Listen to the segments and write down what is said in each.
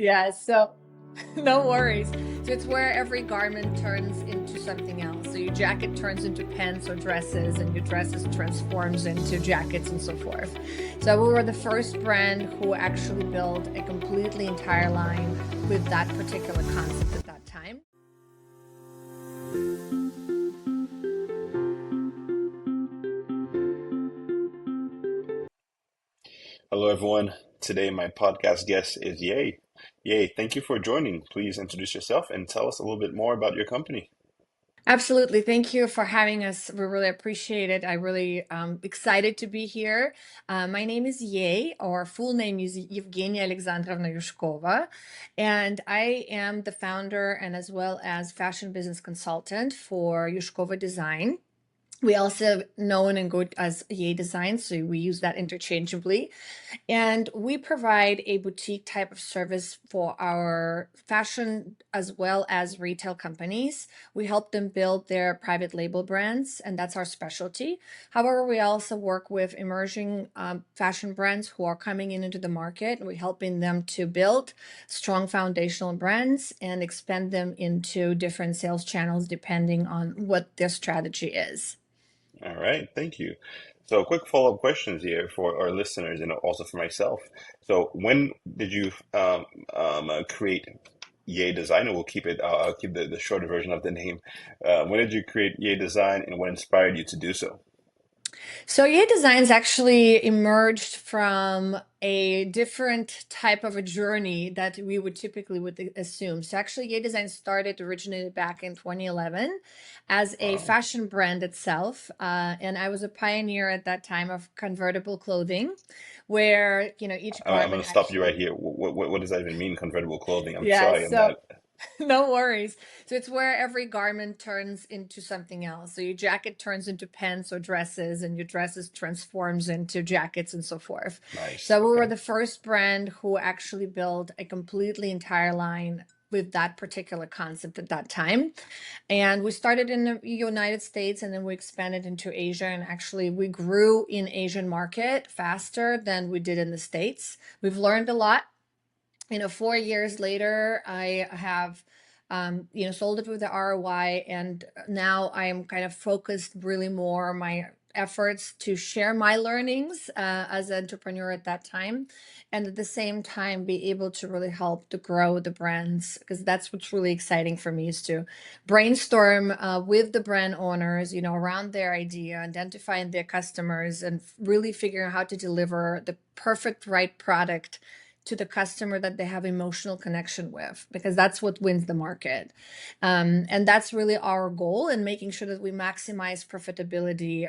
Yeah, so no worries. So it's where every garment turns into something else. So your jacket turns into pants or dresses, and your dresses transforms into jackets and so forth. So we were the first brand who actually built a completely entire line with that particular concept at that time. Hello, everyone. Today, my podcast guest is Ye. Ye, thank you for joining. Please introduce yourself and tell us a little bit more about your company. Absolutely. Thank you for having us. We really appreciate it. I really excited to be here. My name is Ye, or full name is Yevgenia Alexandrovna Yushkova, and I am the founder and as well as fashion business consultant for Yushkova Design. We also known and good as Ye Design, so we use that interchangeably. And we provide a boutique type of service for our fashion as well as retail companies. We help them build their private label brands, and that's our specialty. However, we also work with emerging fashion brands who are coming into the market. We're helping them to build strong foundational brands and expand them into different sales channels depending on what their strategy is. All right, thank you. So, quick follow-up questions here for our listeners and also for myself. So, when did you create Ye Design? And we'll keep it. I'll keep the shorter version of the name. When did you create Ye Design, and what inspired you to do so? So Ye Designs actually emerged from a different type of a journey that we would typically would assume. So actually Ye Design originated back in 2011 as a Wow. fashion brand itself. And I was a pioneer at that time of convertible clothing where, each I'm going garment to stop you right actually, here. What does that even mean, convertible clothing? I'm yeah, sorry, I'm so not. no worries. So it's where every garment turns into something else. So your jacket turns into pants or dresses, and your dresses transforms into jackets and so forth. Nice. So we were Okay. the first brand who actually built a completely entire line with that particular concept at that time. And we started in the United States and then we expanded into Asia. And actually we grew in Asian market faster than we did in the States. We've learned a lot. 4 years later, I have, sold it with the ROI, and now I am kind of focused really more my efforts to share my learnings as an entrepreneur at that time, and at the same time be able to really help to grow the brands because that's what's really exciting for me is to brainstorm with the brand owners, around their idea, identifying their customers, and really figuring out how to deliver the perfect right product to the customer that they have emotional connection with because that's what wins the market, and that's really our goal in making sure that we maximize profitability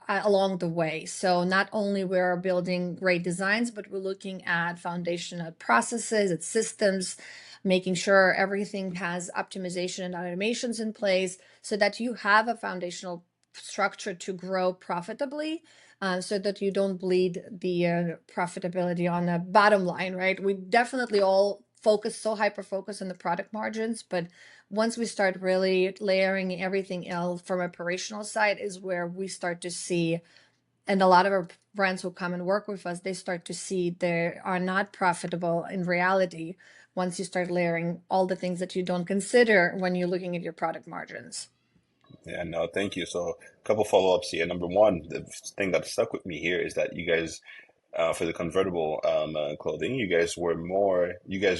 along the way. So not only we're building great designs, but we're looking at foundational processes, at systems, making sure everything has optimization and automations in place so that you have a foundational structure to grow profitably, so that you don't bleed the profitability on the bottom line, right? We definitely all focus so hyper focus on the product margins, but once we start really layering everything else from operational side is where we start to see, and a lot of our brands who come and work with us, they start to see they are not profitable in reality once you start layering all the things that you don't consider when you're looking at your product margins. Yeah, no, thank you. So, a couple follow-ups here. Number one, the thing that stuck with me here is that you guys, for the convertible clothing, you guys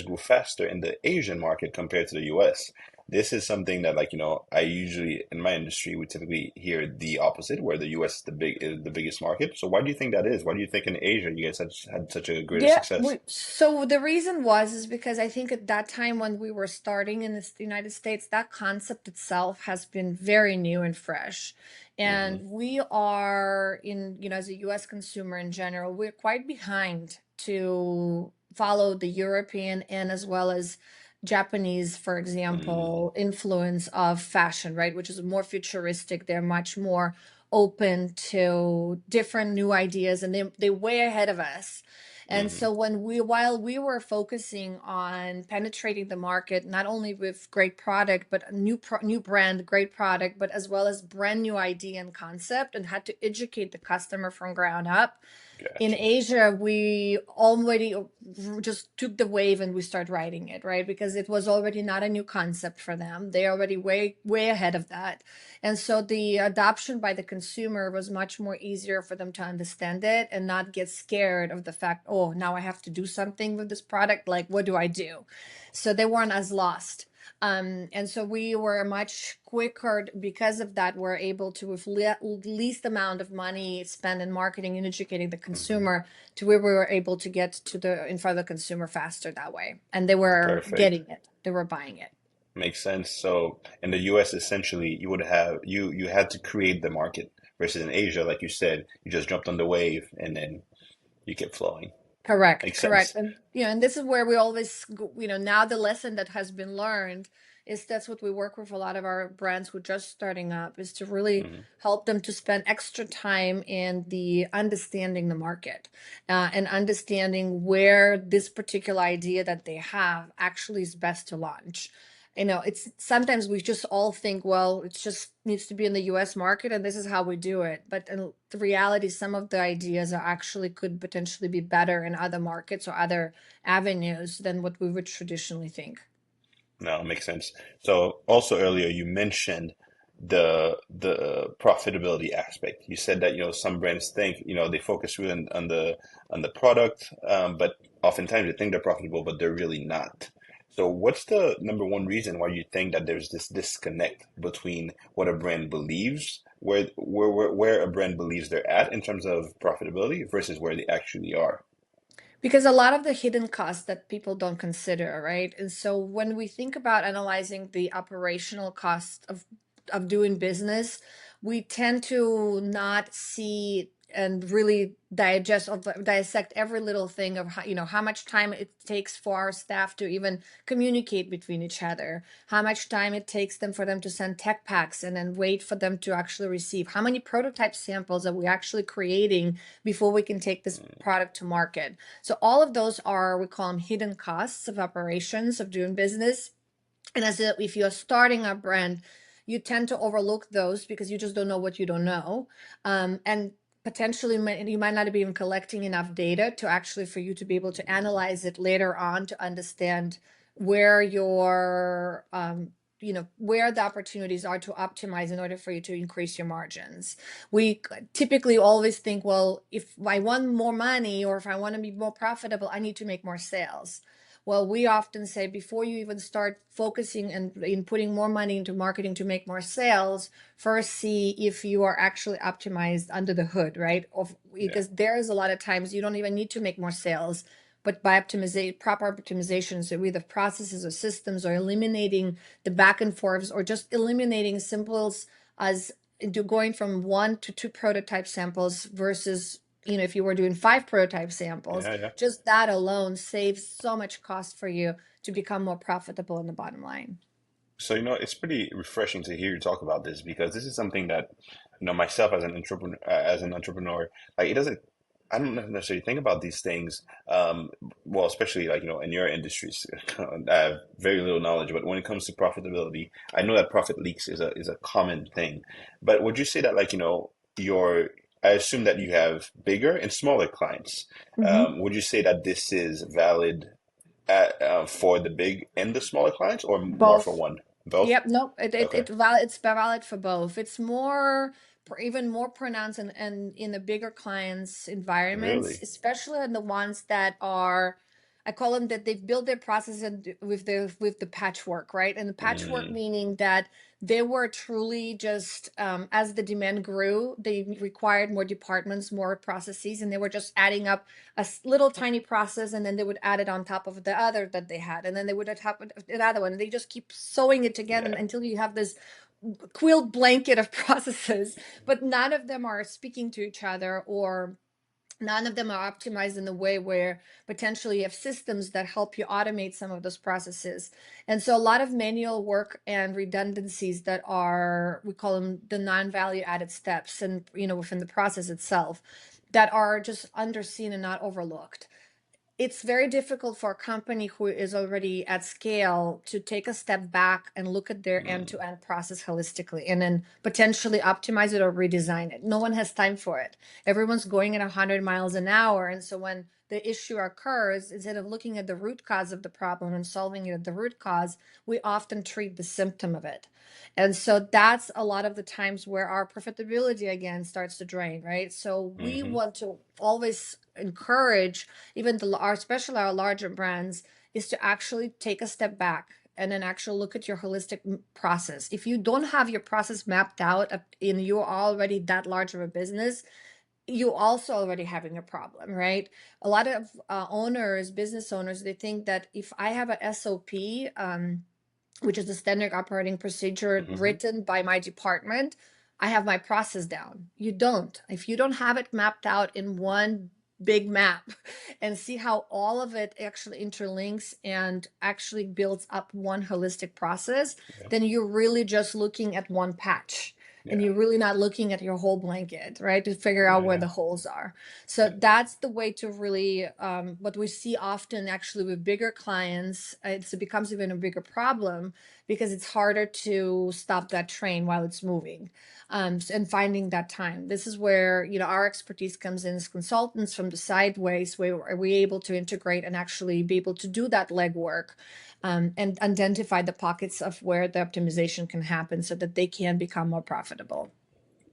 grew faster in the Asian market compared to the US. This is something that, like, I usually, in my industry, we typically hear the opposite, where the US is the biggest market. So, why do you think that is? Why do you think in Asia you guys had such a greater Yeah, success? so the reason was is because I think at that time when we were starting in the United States, that concept itself has been very new and fresh. Hmm. And we are in, as a US consumer in general, we're quite behind to follow the European and as well as Japanese, for Hmm. example, influence of fashion, right? Which is more futuristic. They're much more open to different new ideas and they're way ahead of us. And Hmm. so while we were focusing on penetrating the market, not only with great product, but a new brand, great product, but as well as brand new idea and concept, and had to educate the customer from ground up. In Gotcha. Asia, we already just took the wave and we start riding it, right? Because it was already not a new concept for them. They already way ahead of that. And so the adoption by the consumer was much more easier for them to understand it and not get scared of the fact, oh, now I have to do something with this product. Like, what do I do? So they weren't as lost. And so we were much quicker because of that. We're able to, with least amount of money spent in marketing and educating the Hmm. consumer, to where we were able to get to the in front of the consumer faster that way. And they were Perfect. getting it. They were buying it. Makes sense. So in the US, essentially, you would have you had to create the market versus in Asia, like you said, you just jumped on the wave and then you kept flowing. Correct, Makes correct. sense. And and this is where we always, now the lesson that has been learned is that's what we work with a lot of our brands who are just starting up, is to really Hmm. help them to spend extra time in the understanding the market, and understanding where this particular idea that they have actually is best to launch. It's sometimes we just all think, well, it just needs to be in the US market and this is how we do it. But in the reality, some of the ideas are actually could potentially be better in other markets or other avenues than what we would traditionally think. No, makes sense. So also earlier you mentioned the profitability aspect. You said that, some brands think, they focus really on the product, but oftentimes they think they're profitable, but they're really not. So what's the number one reason why you think that there's this disconnect between what a brand believes, where a brand believes they're at in terms of profitability versus where they actually are? Because a lot of the hidden costs that people don't consider, right? And so when we think about analyzing the operational cost of doing business, we tend to not see and really dissect every little thing of how much time it takes for our staff to even communicate between each other, how much time it takes them for them to send tech packs and then wait for them to actually receive, how many prototype samples are we actually creating before we can take this product to market. So all of those are, we call them hidden costs of operations of doing business. And if you're starting a brand, you tend to overlook those because you just don't know what you don't know. And potentially you might not be even collecting enough data to actually for you to be able to analyze it later on to understand where your where the opportunities are to optimize in order for you to increase your margins. We typically always think, well, if I want more money or if I want to be more profitable, I need to make more sales. Well, we often say before you even start focusing and in putting more money into marketing to make more sales, first see if you are actually optimized under the hood, right? Yeah. Because there's a lot of times you don't even need to make more sales, but by proper optimizations, so either processes or systems, or eliminating the back and forths, or just eliminating simples as going from 1 to 2 prototype samples versus if you were doing 5 prototype samples, Yeah, yeah. just that alone saves so much cost for you to become more profitable in the bottom line. So, it's pretty refreshing to hear you talk about this because this is something that, myself as an entrepreneur, like I don't necessarily think about these things. Well, especially like, in your industries, I have very little knowledge, but when it comes to profitability, I know that profit leaks is a common thing. But would you say that like, I assume that you have bigger and smaller clients. Hmm. Would you say that this is valid for the big and the smaller clients, or more for Both. one? Both? Yep, nope. Okay. It's valid for both. It's more even more pronounced in the bigger clients' environments, Really? especially in the ones that are, I call them that they've built their process with the patchwork, right? And the patchwork Mm, meaning that they were truly just as the demand grew, they required more departments, more processes, and they were just adding up little tiny process, and then they would add it on top of the other that they had, and then they would add top another one, and they just keep sewing it together yeah. until you have this quilt blanket of processes, but none of them are speaking to each other, or none of them are optimized in the way where potentially you have systems that help you automate some of those processes. And so a lot of manual work and redundancies that are, we call them the non-value added steps, and within the process itself, that are just underseen and not overlooked. it's very difficult for a company who is already at scale to take a step back and look at their Mm, end-to-end process holistically and then potentially optimize it or redesign it. No one has time for it. Everyone's going at 100 miles an hour. And so when the issue occurs, instead of looking at the root cause of the problem and solving it at the root cause, we often treat the symptom of it. And so that's a lot of the times where our profitability again starts to drain, right? So we hmm want to always encourage even our especially our larger brands is to actually take a step back and then actually look at your holistic process. If you don't have your process mapped out and you're already that large of a business, you also already having a problem, right? A lot of business owners, they think that if I have a SOP, which is the standard operating procedure hmm written by my department, I have my process down. You don't. If you don't have it mapped out in one big map and see how all of it actually interlinks and actually builds up one holistic process, Yeah. then you're really just looking at one patch and Yeah. you're really not looking at your whole blanket, right? To figure out Yeah. where Yeah. the holes are. So Yeah. that's the way to really, what we see often actually with bigger clients, it becomes even a bigger problem because it's harder to stop that train while it's moving, and finding that time. This is where, our expertise comes in as consultants from the sideways, where we're able to integrate and actually be able to do that legwork, and identify the pockets of where the optimization can happen so that they can become more profitable.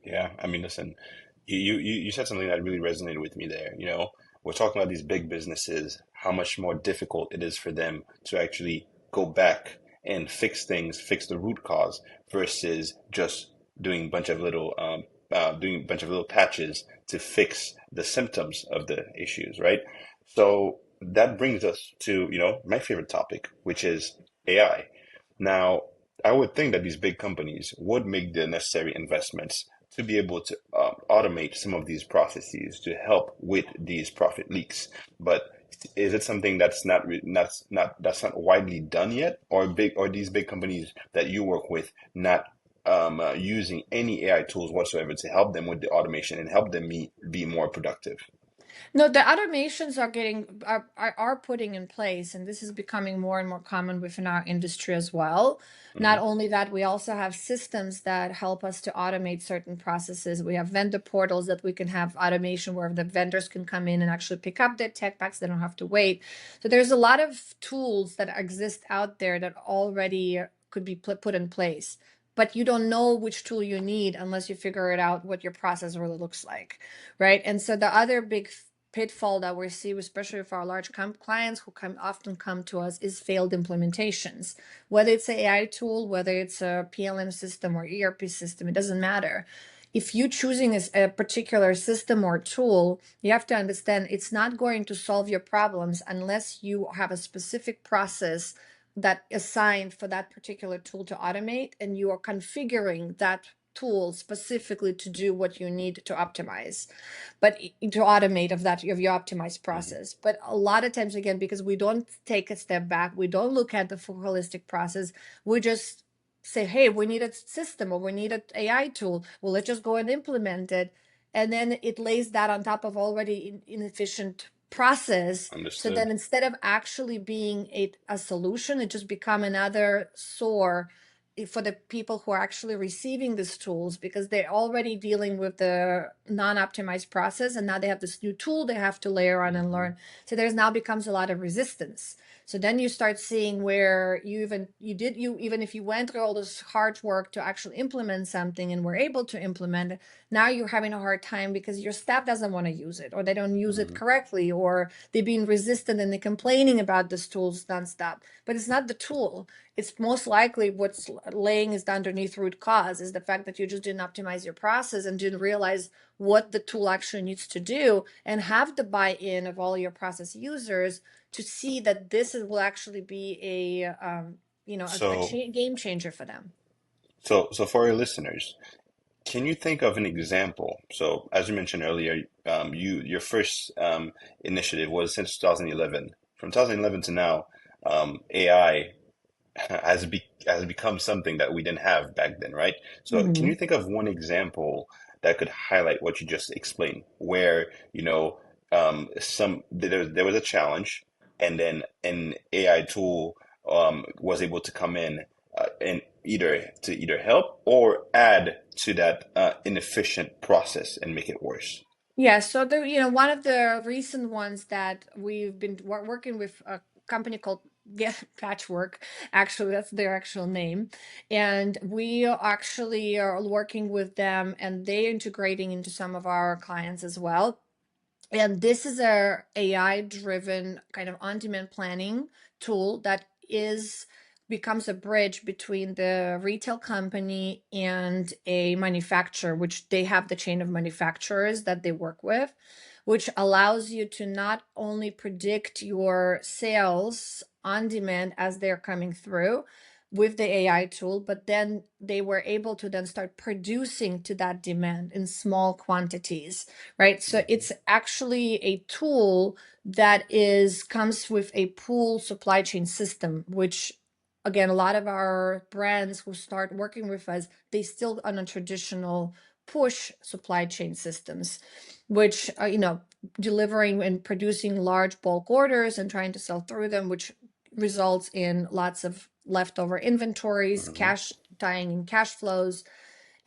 Yeah. I mean, listen, you said something that really resonated with me there. We're talking about these big businesses, how much more difficult it is for them to actually go back and fix things, fix the root cause, versus just doing a bunch of little patches to fix the symptoms of the issues, right? So that brings us to, my favorite topic, which is AI. Now, I would think that these big companies would make the necessary investments to be able to automate some of these processes to help with these profit leaks. But is it something that's not widely done yet, or these big companies that you work with not using any AI tools whatsoever to help them with the automation and help them be more productive? No, the automations are putting in place, and this is becoming more and more common within our industry as well. Not Hmm only that, we also have systems that help us to automate certain processes. We have vendor portals that we can have automation where the vendors can come in and actually pick up their tech packs. They don't have to wait. So there's a lot of tools that exist out there that already could be put in place. But you don't know which tool you need unless you figure it out what your process really looks like, right? And so the other big pitfall that we see, especially for our large clients who often come to us, is failed implementations. Whether it's an AI tool, whether it's a PLM system or ERP system, it doesn't matter. If you're choosing a particular system or tool, you have to understand it's not going to solve your problems unless you have a specific process that assigned for that particular tool to automate, and you are configuring that tool specifically to do what you need to optimize, but to automate of your optimized hmm process. But a lot of times, again, because we don't take a step back, we don't look at the full holistic process, we just say, hey, we need a system or we need an AI tool, well, let's just go and implement it, and then it lays that on top of already inefficient process. So then Understood. instead of actually being a solution, it just become another sore for the people who are actually receiving these tools, because they're already dealing with the non-optimized process, and now they have this new tool they have to layer on and Hmm learn. So there's now becomes a lot of resistance. So then you start seeing where even if you went through all this hard work to actually implement something and were able to implement it, now you're having a hard time because your staff doesn't want to use it, or they don't use it hmm correctly, or they're being resistant and they're complaining about these tools nonstop. But it's not the tool, it's most likely what's laying is the underneath root cause is the fact that you just didn't optimize your process and didn't realize what the tool actually needs to do and have the buy-in of all your process users to see that will actually be So, game changer for them. so for our listeners, can you think of an example? So, as you mentioned earlier, your first initiative was since 2011. From 2011 to now, AI has become something that we didn't have back then, right? So, can you Mhm. think of one example that could highlight what you just explained, where, there was a challenge, and then an AI tool was able to come in and either help or add to that inefficient process and make it worse. Yeah, so one of the recent ones that we've been working with a company called Patchwork, actually, that's their actual name. And we actually are working with them and they integrating into some of our clients as well. And this is a AI driven kind of on-demand planning tool that is becomes a bridge between the retail company and a manufacturer, which they have the chain of manufacturers that they work with, which allows you to not only predict your sales on demand as they're coming through with the AI tool, but then they were able to then start producing to that demand in small quantities, right? So Mhm. it's actually a tool that is comes with a pool supply chain system, which again, a lot of our brands who start working with us, they still on a traditional push supply chain systems, which are, delivering and producing large bulk orders and trying to sell through them, which results in lots of leftover inventories, Mhm. cash tying in cash flows.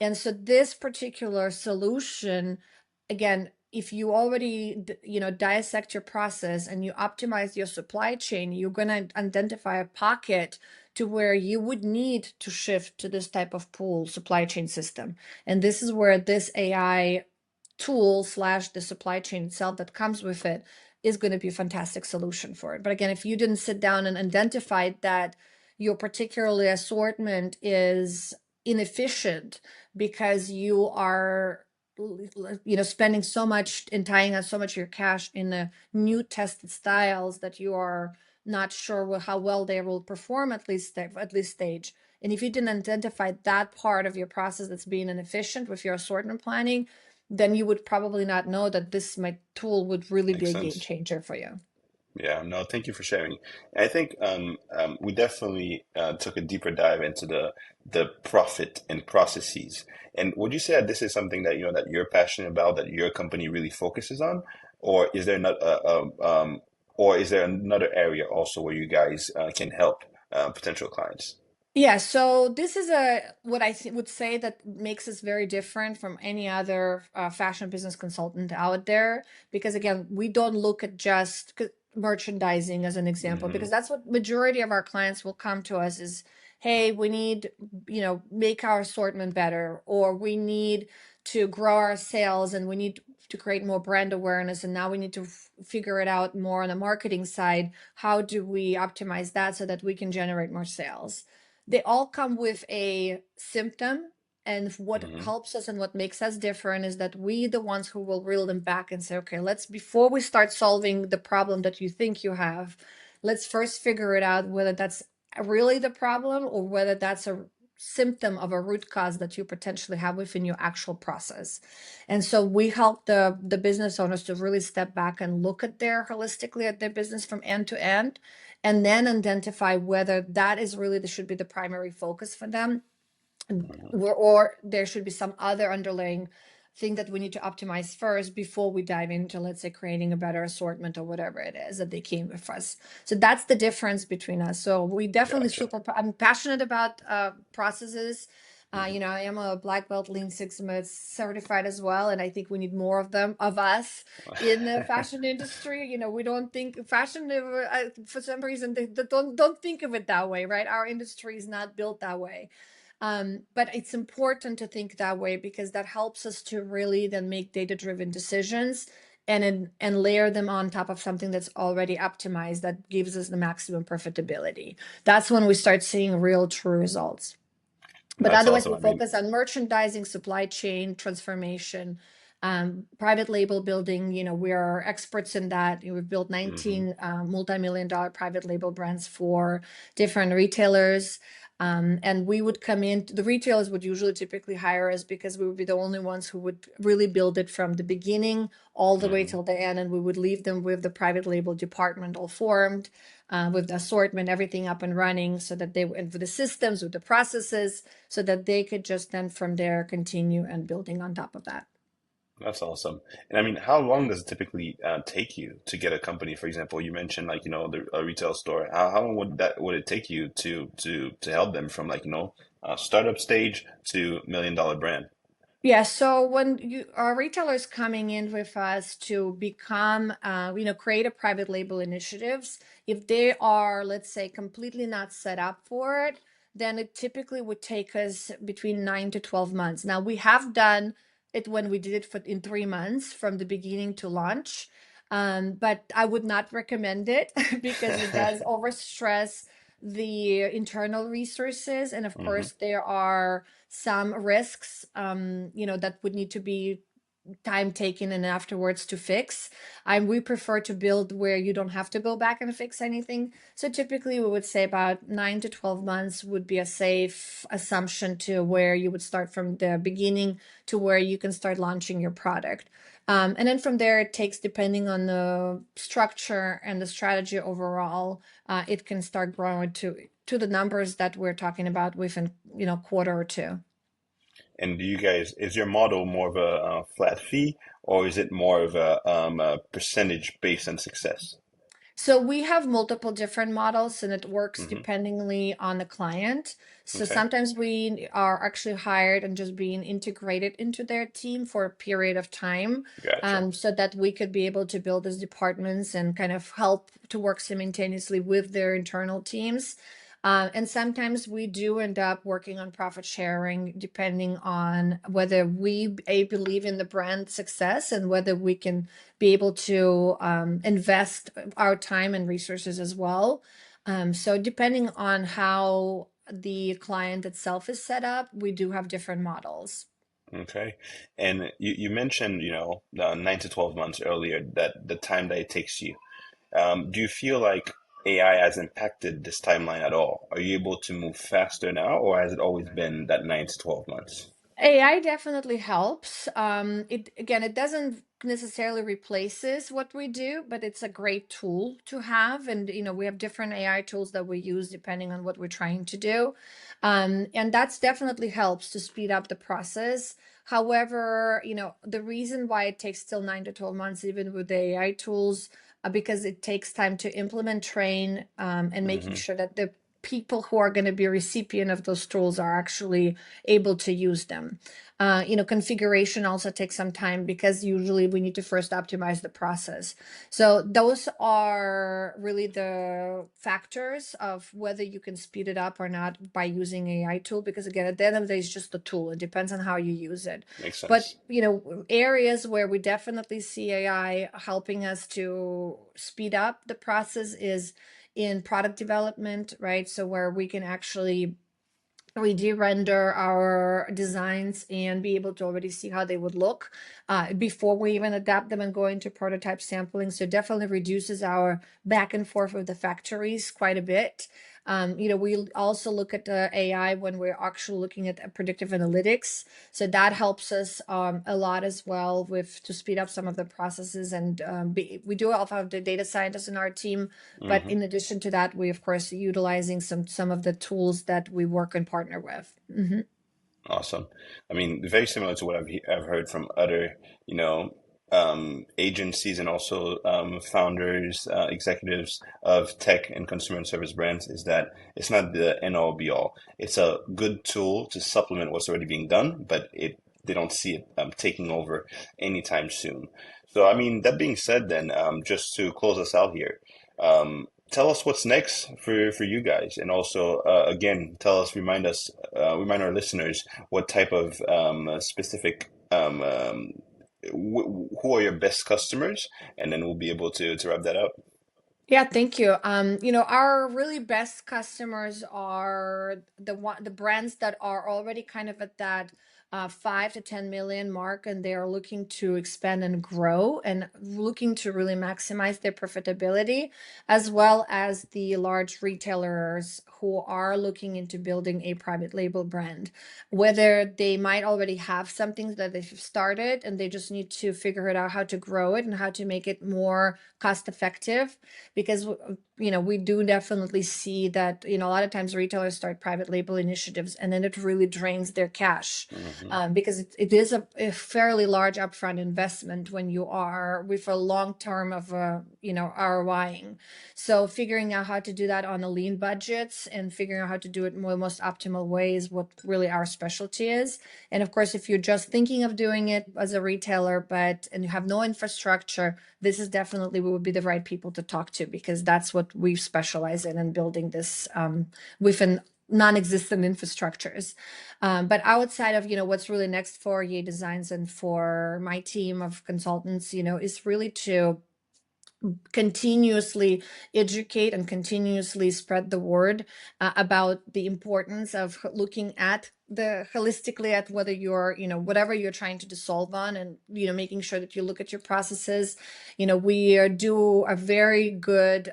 And so this particular solution, again, if you already, dissect your process and you optimize your supply chain, you're going to identify a pocket to where you would need to shift to this type of pool supply chain system. And this is where this AI tool slash the supply chain itself that comes with it is going to be a fantastic solution for it. But again, if you didn't sit down and identify that your particular assortment is inefficient because you are spending so much and tying up so much of your cash in the new tested styles that you are not sure how well they will perform at least stage. And if you didn't identify that part of your process that's being inefficient with your assortment planning, then you would probably not know that this my tool would really be Makes a game sense. changer for you. Yeah, no, thank you for sharing. I think we definitely took a deeper dive into the profit and processes. And would you say that this is something that that you're passionate about, that your company really focuses on, or is there not or is there another area also where you guys can help potential clients? Yeah, so this is what I would say that makes us very different from any other fashion business consultant out there. Because again, we don't look at just merchandising as an example, Hmm. because that's what majority of our clients will come to us is, hey, we need, make our assortment better, or we need to grow our sales and we need to create more brand awareness. And now we need to figure it out more on the marketing side. How do we optimize that so that we can generate more sales? They all come with a symptom. And what Hmm. helps us and what makes us different is that we, the ones who will reel them back and say, okay, let's, before we start solving the problem that you think you have, let's first figure it out whether that's really the problem or whether that's a symptom of a root cause that you potentially have within your actual process. And so we help the business owners to really step back and look at their holistically at their business from end to end, and then identify whether that is really the should be the primary focus for them, or there should be some other underlying thing that we need to optimize first before we dive into, let's say, creating a better assortment or whatever it is that they came with us. So that's the difference between us. So we definitely Gotcha. I'm passionate about processes. Hmm. I am a black belt Lean Six Sigma certified as well, and I think we need more of them, of us, in the fashion industry. We don't think fashion for some reason they don't think of it that way, right? Our industry is not built that way. But it's important to think that way because that helps us to really then make data-driven decisions and layer them on top of something that's already optimized that gives us the maximum profitability. That's when we start seeing real true results. But That's otherwise, awesome. we I mean, focus on merchandising, supply chain transformation, private label building. We are experts in that. We've built hmm 19 multi-million-dollar private label brands for different retailers. And we would come in, the retailers would usually typically hire us because we would be the only ones who would really build it from the beginning all the way hmm till the end. And we would leave them with the private label department all formed, with the assortment, everything up and running, so that and for the systems, with the processes, so that they could just then from there continue and building on top of that. That's awesome. And I mean, how long does it typically take you to get a company? For example, you mentioned like, a retail store. How long would it take you to help them from like, startup stage to million-dollar brand? Yeah, so when our retailers coming in with us to become, create a private label initiatives, if they are, let's say, completely not set up for it, then it typically would take us between 9 to 12 months. Now, we have done it when we did it in 3 months from the beginning to launch, but I would not recommend it because it does overstress the internal resources, and of Hmm. course, there are some risks, that would need to be time taken and afterwards to fix. We prefer to build where you don't have to go back and fix anything. So typically, we would say about 9 to 12 months would be a safe assumption to where you would start from the beginning to where you can start launching your product. And then from there, it takes, depending on the structure and the strategy overall, it can start growing to the numbers that we're talking about within, quarter or two. And is your model more of a, flat fee, or is it more of a percentage based on success? So we have multiple different models and it works Hmm. dependingly on the client. So Okay, sometimes we are actually hired and just being integrated into their team for a period of time, gotcha. so that we could be able to build those departments and kind of help to work simultaneously with their internal teams. And sometimes we do end up working on profit sharing, depending on whether we believe in the brand success and whether we can be able to invest our time and resources as well. So depending on how the client itself is set up, we do have different models. Okay. And you mentioned, 9 to 12 months earlier, that the time that it takes you. Do you feel like AI has impacted this timeline at all? Are you able to move faster now, or has it always been that 9 to 12 months? AI definitely helps. It doesn't necessarily replaces what we do, but it's a great tool to have. And we have different AI tools that we use depending on what we're trying to do, and that's definitely helps to speed up the process. However, the reason why it takes still 9 to 12 months, even with the AI tools, because it takes time to implement, train, and making Hmm. sure that the people who are going to be recipient of those tools are actually able to use them. Configuration also takes some time because usually we need to first optimize the process. So those are really the factors of whether you can speed it up or not by using AI tool. Because again, at the end of the day, it's just a tool. It depends on how you use it. Makes But sense. areas where we definitely see AI helping us to speed up the process is in product development, right? So where we can actually 3D render our designs and be able to already see how they would look before we even adapt them and go into prototype sampling. So definitely reduces our back and forth with the factories quite a bit. We also look at the AI when we're actually looking at predictive analytics. So that helps us a lot as well with to speed up some of the processes. And we do also have the data scientists in our team, but Hmm. in addition to that, we of course utilizing some of the tools that we work and partner with. Awesome. I mean, very similar to what I've heard from other, agencies and also founders, executives of tech and consumer and service brands is that it's not the end all be all. It's a good tool to supplement what's already being done, but they don't see it taking over anytime soon. So, I mean, that being said, then just to close us out here, tell us what's next for you guys, and also again, remind our listeners what type of specific who are your best customers, and then we'll be able to wrap that up. Yeah, thank you. Our really best customers are the brands that are already kind of at that 5 to 10 million mark, and they are looking to expand and grow, and looking to really maximize their profitability, as well as the large retailers who are looking into building a private label brand. Whether they might already have something that they've started, and they just need to figure it out how to grow it and how to make it more cost effective, because we do definitely see that, a lot of times retailers start private label initiatives and then it really drains their cash, Hmm. because it is a fairly large upfront investment when you are with a long term of, ROIing. So figuring out how to do that on a lean budget and figuring out how to do it in the most optimal way is what really our specialty is. And of course, if you're just thinking of doing it as a retailer, and you have no infrastructure, this is definitely we would be the right people to talk to, because that's what we specialize in building this, within non-existent infrastructures. But outside of, what's really next for Ye Designs and for my team of consultants, is really to continuously educate and continuously spread the word, about the importance of looking at the holistically at whether you're, whatever you're trying to solve on, and making sure that you look at your processes. We do a very good,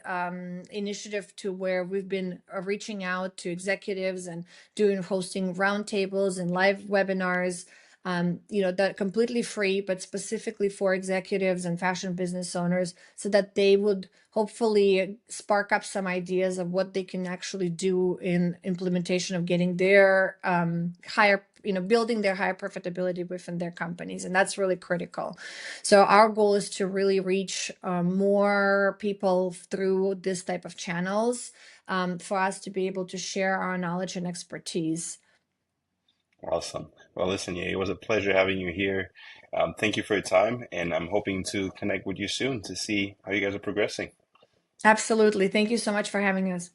initiative to where we've been, reaching out to executives and hosting roundtables and live webinars, that completely free, but specifically for executives and fashion business owners, so that they would hopefully spark up some ideas of what they can actually do in implementation of getting their, higher, building their higher profitability within their companies. And that's really critical. So our goal is to really reach, more people through this type of channels, for us to be able to share our knowledge and expertise. Awesome. Well, listen, yeah, it was a pleasure having you here. Thank you for your time, and I'm hoping to connect with you soon to see how you guys are progressing. Absolutely. Thank you so much for having us.